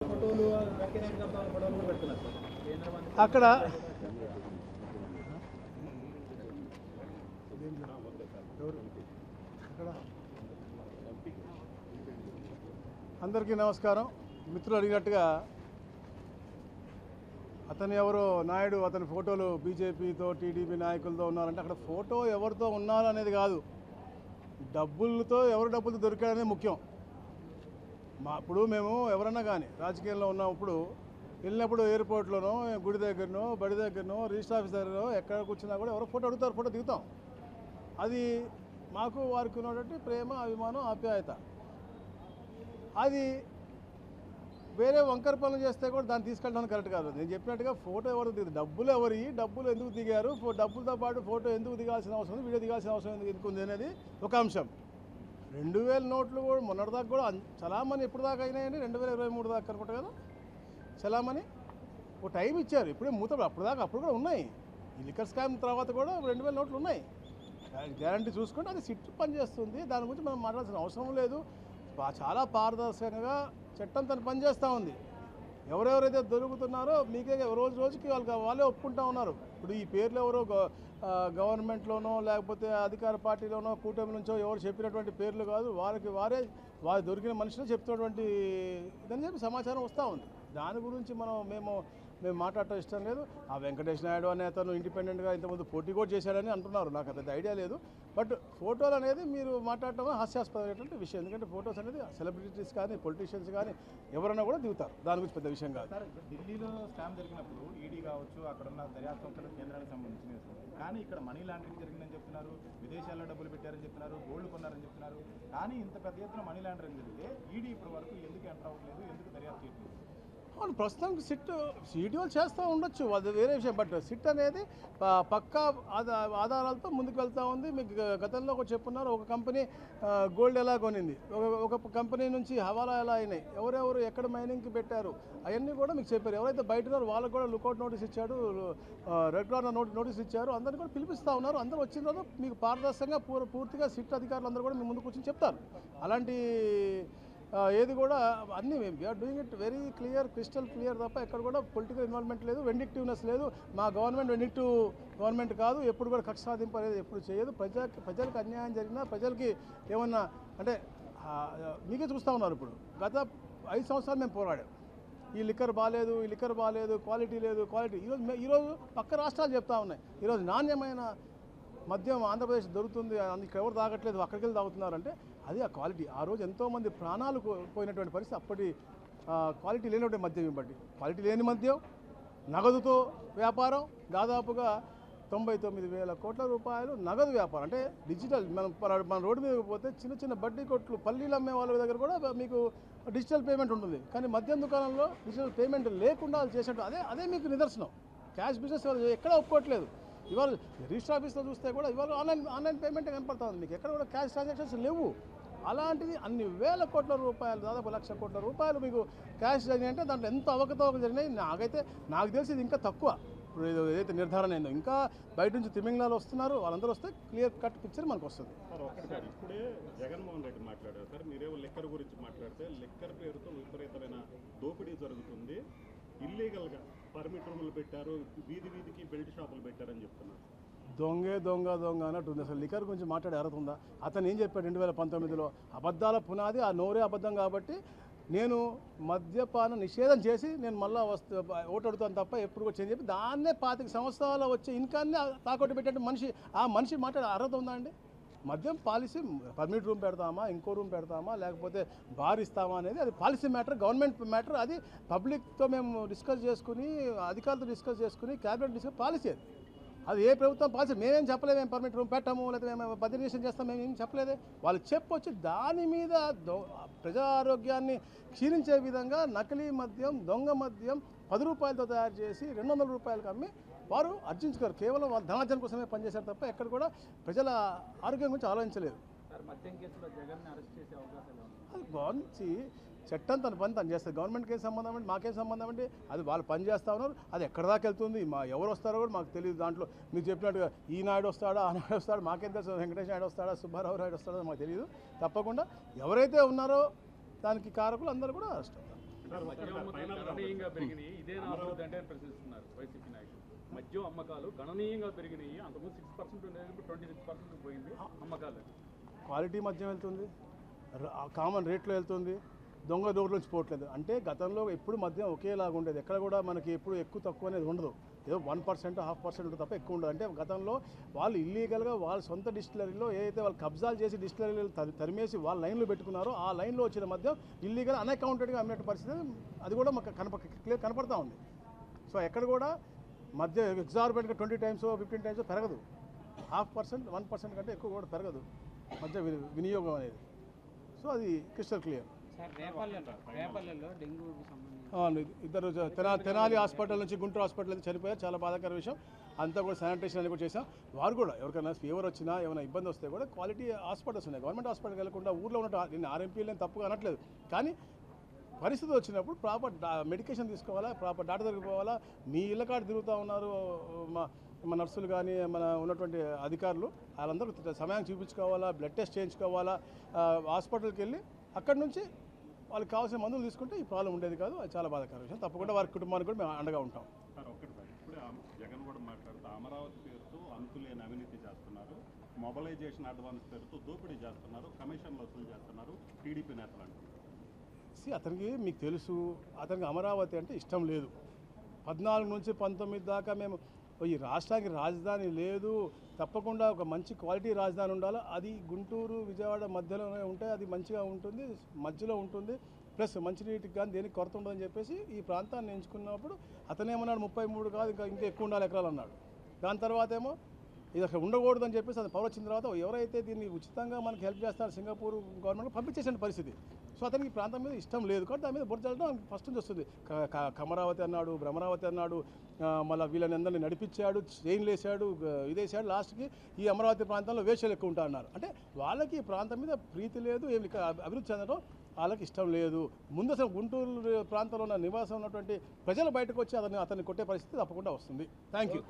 అక్కడ అందరికీ నమస్కారం. మిత్రులు అడిగినట్టుగా అతను ఎవరో నాయుడు, అతని ఫోటోలు బీజేపీతో టీడీపీ నాయకులతో ఉన్నారంటే అక్కడ ఫోటో ఎవరితో ఉన్నారు అనేది కాదు, డబ్బులతో ఎవరు డబ్బులు దొరికాడనేది ముఖ్యం. ఇప్పుడు మేము ఎవరన్నా కానీ రాజకీయాల్లో ఉన్నప్పుడు వెళ్ళినప్పుడు ఎయిర్పోర్ట్లోనో, గుడి దగ్గరనో, బడి దగ్గరనో, రిజిస్టర్ ఆఫీస్ దగ్గరనో ఎక్కడ కూర్చున్నా కూడా ఎవరో ఫోటో అడుగుతారు, ఫోటో దిగుతాం. అది మాకు వారికి ఉన్నటువంటి ప్రేమ, అభిమానం, ఆప్యాయత. అది వేరే వంకర పనులు చేస్తే కూడా దాన్ని తీసుకెళ్ళడానికి కరెక్ట్ కాదు. నేను చెప్పినట్టుగా ఫోటో ఎవరు దిగుతారు, డబ్బులు ఎవరి, డబ్బులు ఎందుకు దిగారు, డబ్బులతో పాటు ఫోటో ఎందుకు దిగాల్సిన అవసరం ఉంది, వీడియో దిగాల్సిన అవసరం ఎందుకు ఉంది అనేది ఒక అంశం. 2000 నోట్లు కూడా మొన్నటిదాకా కూడా చలామణి ఎప్పుడు దాకా అయినాయండి, 2023 దాకా అనుకుంటా కదా చలామణి. ఒక టైం ఇచ్చారు, ఇప్పుడే మూత అప్పుడు కూడా ఉన్నాయి. ఈ లిక్కర్ స్కామ్ తర్వాత కూడా 2000 నోట్లు ఉన్నాయి. గ్యారంటీ చూసుకుంటే అది సిట్ పనిచేస్తుంది, దాని గురించి మనం మాట్లాడాల్సిన అవసరం లేదు. చాలా పారదర్శకంగా చట్టం తను పనిచేస్తూ ఉంది. ఎవరెవరైతే దొరుకుతున్నారో మీకే రోజుకి వాళ్ళే ఒప్పుకుంటూ ఉన్నారు. ఇప్పుడు ఈ పేర్లు ఎవరో గవర్నమెంట్లోనో లేకపోతే అధికార పార్టీలోనో కూటమి నుంచో ఎవరు చెప్పినటువంటి పేర్లు కాదు, వారు దొరికిన మనుషులు చెప్తున్నటువంటి ఇదని చెప్పి సమాచారం వస్తూ ఉంది. దాని గురించి మేము మాట్లాడటం ఇష్టం లేదు. ఆ వెంకటేష్ నాయుడు అనే అతను ఇండిపెండెంట్గా ఇంతకుముందు పోటీ కూడా చేశాడని అంటున్నారు, నాకు అంత ఐడియా లేదు. బట్ ఫోటోలు అనేది మీరు మాట్లాడటం హాస్యాస్పదమైనటువంటి విషయం. ఎందుకంటే ఫోటోస్ అనేది సెలబ్రిటీస్ కానీ పొలిటీషియన్స్ కానీ ఎవరైనా కూడా దిగుతారు, దాని గురించి పెద్ద విషయం కాదు. సార్, ఢిల్లీలో స్కామ్ జరిగినప్పుడు ఈడీ కావచ్చు, అక్కడ ఉన్న దర్యాప్తు సంస్థల కేంద్రానికి సంబంధించినవి, కానీ ఇక్కడ మనీ లాండరింగ్ జరిగిందని చెప్తున్నారు, విదేశాల్లో డబ్బులు పెట్టారని చెప్తున్నారు, గోల్డ్ కొన్నారని చెప్తున్నారు. కానీ ఇంత పెద్ద ఎత్తున మనీ లాండరింగ్ జరిగితే ఈడీ ఇప్పటి వరకు ఎందుకు ఎంటర్ అవ్వట్లేదు, ఎందుకు దర్యాప్తు చేయట్లేదు? అవును, ప్రస్తుతానికి సిట్ వాళ్ళు చేస్తూ ఉండొచ్చు, అది వేరే విషయం. బట్ సిట్ అనేది పక్కా ఆధారాలతో ముందుకు వెళ్తూ ఉంది. మీకు గతంలో ఒకటి చెప్పున్నారు, ఒక కంపెనీ గోల్డ్ ఎలా కొనింది, ఒక కంపెనీ నుంచి హవాలా ఎలా అయినాయి, ఎవరెవరు ఎక్కడ మైనింగ్కి పెట్టారు, అవన్నీ కూడా మీకు చెప్పారు. ఎవరైతే బయట ఉన్నారో వాళ్ళకు కూడా లుకౌట్ నోటీస్ ఇచ్చాడు, రెడ్ కార్నర్ నోటీస్ ఇచ్చారు. అందరినీ కూడా పిలిపిస్తూ ఉన్నారు. అందరూ వచ్చిన తర్వాత మీకు పారదర్శకంగా పూర్తిగా సిట్ అధికారులు అందరూ కూడా మీ ముందు కూర్చొని చెప్తారు. అలాంటి ఏది కూడా అన్నీ we are doing it very clear, crystal clear తప్ప ఎక్కడ కూడా పొలిటికల్ ఇన్వాల్వ్మెంట్ లేదు, వెండిక్టివ్నెస్ లేదు. మా గవర్నమెంట్ వెండిక్టివ్ గవర్నమెంట్ కాదు, ఎప్పుడు కూడా కక్ష సాధింపు అనేది ఎప్పుడు చేయదు. ప్రజలకు అన్యాయం జరిగినా, ప్రజలకి ఏమన్నా అంటే మీకే చూస్తూ ఉన్నారు. ఇప్పుడు గత 5 సంవత్సరాలు మేము పోరాడాం, ఈ లిక్కర్ బాగాలేదు, క్వాలిటీ లేదు. ఈరోజు పక్క రాష్ట్రాలు చెప్తా ఉన్నాయి, ఈరోజు నాణ్యమైన మద్యం ఆంధ్రప్రదేశ్ దొరుకుతుంది, ఇక్కడ ఎవరు తాగట్లేదు, అక్కడికి వెళ్ళి తాగుతున్నారంటే అది ఆ క్వాలిటీ. ఆ రోజు ఎంతోమంది ప్రాణాలు పోయినటువంటి పరిస్థితి, అప్పటి క్వాలిటీ లేనటువంటి మద్యం ఇవ్వండి. క్వాలిటీ లేని మద్యం, నగదుతో వ్యాపారం, దాదాపుగా 99,000 కోట్ల రూపాయలు నగదు వ్యాపారం. అంటే డిజిటల్, మన రోడ్డు మీద పోతే చిన్న బడ్డీ కొట్లు, పల్లీలు అమ్మే వాళ్ళ దగ్గర కూడా మీకు డిజిటల్ పేమెంట్ ఉంటుంది. కానీ మద్యం దుకాణంలో డిజిటల్ పేమెంట్ లేకుండా చేసేట్టు అదే మీకు నిదర్శనం. క్యాష్ బిజినెస్ ఎక్కడ ఒప్పుకోవట్లేదు. ఇవాళ రిజిస్టర్ ఆఫీస్లో చూస్తే కూడా ఇవాళ ఆన్లైన్ పేమెంటే కనపడుతుంది, మీకు ఎక్కడ కూడా క్యాష్ ట్రాన్సాక్షన్స్ లేవు. అలాంటిది అన్ని వేల కోట్ల రూపాయలు, దాదాపు 1,00,000 కోట్ల రూపాయలు మీకు క్యాష్ జరిగినాయి అంటే దాంట్లో ఎంత అవకతవకలు జరిగినాయి. నాకు తెలిసి ఇది ఇంకా తక్కువ. ఇప్పుడు ఏదైతే నిర్ధారణ అయిందో, ఇంకా బయట నుంచి తిమింగళాలు వస్తున్నారు, వాళ్ళందరూ వస్తే క్లియర్ కట్ పిక్చర్ మనకు వస్తుంది. సార్, ఒక్కసారి ఇప్పుడే జగన్మోహన్ రెడ్డి మాట్లాడారు సార్, మీరేమో లిక్కర్ గురించి మాట్లాడితే లిక్కర్ పేరుతో విపరీతమైన దోపిడీ జరుగుతుంది, ఇల్లీగల్గా పర్మిట్ రూములు పెట్టారు, వీధికి బెల్ట్ షాపులు పెట్టారని చెప్తున్నారు. దొంగ అన్నట్టు ఉంది. అసలు లిక్కర్ గురించి మాట్లాడే అర్హత ఉందా? అతను ఏం చెప్పాడు 2019లో? అబద్ధాల పునాది, ఆ నోరే అబద్ధం కాబట్టి నేను మద్యపాన నిషేధం చేసి నేను మళ్ళీ ఓటు అడుగుతాను తప్ప ఎప్పుడు కూడా చెప్పి దాన్నే 25 సంవత్సరాలు వచ్చే ఇన్కాన్ని తాకట్టు పెట్టే మనిషి మాట్లాడే అర్హత ఉందా అండి? మద్యం పాలసీ, పర్మిట్ రూమ్ పెడతామా, ఇంకో రూమ్ పెడతామా, లేకపోతే బార్ ఇస్తామా అనేది అది పాలసీ మ్యాటర్, గవర్నమెంట్ మ్యాటర్. అది పబ్లిక్తో మేము డిస్కస్ చేసుకుని, అధికారులతో డిస్కస్ చేసుకుని, క్యాబినెట్ డిస్కస్ పాలసీ అది ఏ ప్రభుత్వం పాలసీ. మేమేం చెప్పలేదు, మేము పర్మిట్ రూమ్ పెట్టాము లేకపోతే మేము బదిలీషన్ చేస్తాం, మేము ఏం చెప్పలేదే. వాళ్ళు చెప్పొచ్చి దాని మీద ప్రజా ఆరోగ్యాన్ని క్షీణించే విధంగా నకిలీ మద్యం, దొంగ మద్యం 10 రూపాయలతో తయారు చేసి 200 రూపాయలకు అమ్మి వారు అర్జించుకోరు. కేవలం వాళ్ళ ధనార్జన కోసమే పనిచేశారు తప్ప ఎక్కడ కూడా ప్రజల ఆరోగ్యం గురించి ఆలోచించలేదు. అది గవర్నమెంట్ చట్టం తన పని తను చేస్తుంది. గవర్నమెంట్కి ఏం సంబంధం అండి, మాకేం సంబంధం అండి? అది వాళ్ళు పని చేస్తూ ఉన్నారు. అది ఎక్కడ దాకా వెళ్తుంది, ఎవరు వస్తారో కూడా మాకు తెలియదు. దాంట్లో మీరు చెప్పినట్టుగా ఈ నాయుడు వస్తాడా, ఆ నాయుడు వస్తాడు, మాకేం తెలుసు, వెంకటేష్ నాయుడు వస్తాడా, సుబ్బారావు నాయుడు వస్తాడో మాకు తెలియదు. తప్పకుండా ఎవరైతే ఉన్నారో దానికి కారకులు అందరూ కూడా అరెస్ట్ అవుతారు. మద్యం అమ్మకాలు గణనీయంగా పెరిగినాయి, ఇదేనా అభివృద్ధి అంటే ప్రశ్నిస్తున్నారు వైసీపీ నాయకులు. మద్యం అమ్మకాలు గణనీయంగా పెరిగినాయి, అంతకుముందు 6% ఉండేది, ఇప్పుడు 26% పోయింది అమ్మకాలు. క్వాలిటీ మద్యం వెళ్తుంది, కామన్ రేట్లో వెళ్తుంది, దొంగ డోర్ నుంచి పోవట్లేదు. అంటే గతంలో ఎప్పుడు మద్యం ఒకేలాగా ఉండేది, ఎక్కడ కూడా మనకి ఎప్పుడు ఎక్కువ తక్కువ అనేది ఉండదు. ఏదో 1%, 0.5% ఉంటుంది తప్ప ఎక్కువ ఉండదు. అంటే గతంలో వాళ్ళు ఇల్లీగల్గా వాళ్ళ సొంత డిస్టిలరీలో ఏదైతే వాళ్ళు కబ్జాలు చేసి డిస్టిలరీలు తరిమేసి వాళ్ళ లైన్లో పెట్టుకున్నారో ఆ లైన్లో వచ్చిన మద్యం ఇల్లీగల్ అన్అకౌంటెడ్గా అమ్మినట్టు పరిస్థితి అది కూడా మాకు క్లియర్ కనపడతా ఉంది. సో ఎక్కడ కూడా మధ్య ఎగ్జార్బెంట్గా 20 times 15 times పెరగదు. 0.5%, 1% కంటే ఎక్కువ కూడా పెరగదు మధ్య వినియోగం అనేది. సో అది క్రిస్టల్ క్లియర్. ఇద్దరు తెనాలి హాస్పిటల్ నుంచి గుంటూరు హాస్పిటల్ నుంచి చనిపోయారు. చాలా బాధాకర విషయం. అంతా కూడా శానిటేషన్ అని కూడా చేశాం. వారు కూడా ఎవరికైనా ఫీవర్ వచ్చినా ఏమైనా ఇబ్బంది వస్తే కూడా క్వాలిటీ హాస్పిటల్స్ ఉన్నాయి. గవర్నమెంట్ హాస్పిటల్కి వెళ్ళకుండా ఊర్లో ఉన్న నేను ఆర్ఎంపీలు తప్పుగా అనట్లేదు, కానీ పరిస్థితి వచ్చినప్పుడు ప్రాపర్ మెడికేషన్ తీసుకోవాలా, ప్రాపర్ డాక్టర్ దగ్గరికి పోవాలా. మీ ఇళ్ళ కాడ తిరుగుతూ ఉన్నారు మన నర్సులు కానీ మన ఉన్నటువంటి అధికారులు, వాళ్ళందరూ సమయానికి చూపించుకోవాలా, బ్లడ్ టెస్ట్ చేయించుకోవాలా, హాస్పిటల్కి వెళ్ళి అక్కడి నుంచి వాళ్ళకి కావాల్సిన మందులు తీసుకుంటే ఈ ప్రాబ్లం ఉండేది కాదు. అది చాలా బాధాకర విషయం. తప్పకుండా వారి కుటుంబానికి కూడా మేము అండగా ఉంటాం. సార్ ఒక్కటి సార్, ఇప్పుడే జగన్ కూడా మాట్లాడుతూ అమరావతి పేరుతో అంతులేని అవినీతి చేస్తున్నారు, మొబలైజేషన్ అడ్వాన్స్ పేరుతో దోపిడీ చేస్తున్నారు, కమిషన్లు వసూలు చేస్తున్నారు టీడీపీ నేతలు అంటున్నారు. అతనికి మీకు తెలుసు, అతనికి అమరావతి అంటే ఇష్టం లేదు. 14 నుంచి 19 దాకా మేము ఈ రాష్ట్రానికి రాజధాని లేదు, తప్పకుండా ఒక మంచి క్వాలిటీ రాజధాని ఉండాలి, అది గుంటూరు విజయవాడ మధ్యలోనే ఉంటే అది మంచిగా ఉంటుంది, మధ్యలో ఉంటుంది, ప్లస్ మంచినీటికి కానీ దేనికి కొరత ఉండదని చెప్పేసి ఈ ప్రాంతాన్ని ఎంచుకున్నప్పుడు అతనేమన్నాడు 33 కాదు ఇంకా ఎక్కువ ఉండాలి ఎకరాలు అన్నాడు. దాని తర్వాత ఏమో ఇది అక్కడ ఉండకూడదని చెప్పేసి అది పవర్ వచ్చిన తర్వాత ఎవరైతే దీన్ని ఉచితంగా మనకి హెల్ప్ చేస్తారో సింగపూర్ గవర్నమెంట్ పంపించేసిన పరిస్థితి. సో అతనికి ఈ ప్రాంతం మీద ఇష్టం లేదు కాబట్టి దాని మీద బుర్జలడం ఫస్ట్ నుంచి వస్తుంది. కమరావతి అన్నాడు, భ్రమరావతి అన్నాడు, మళ్ళీ వీళ్ళని అందరినీ నడిపించాడు, చైన్లు వేసాడు, ఇదేసాడు. లాస్ట్కి ఈ అమరావతి ప్రాంతంలో వేషాలు ఎక్కువ ఉంటా అన్నారు. అంటే వాళ్ళకి ఈ ప్రాంతం మీద ప్రీతి లేదు, ఏమి అభివృద్ధి చెందడం వాళ్ళకి ఇష్టం లేదు. ముందు అసలు గుంటూరు ప్రాంతంలో ఉన్న నివాసం ఉన్నటువంటి ప్రజలు బయటకు వచ్చి అతన్ని కొట్టే పరిస్థితి తప్పకుండా వస్తుంది. Thank you.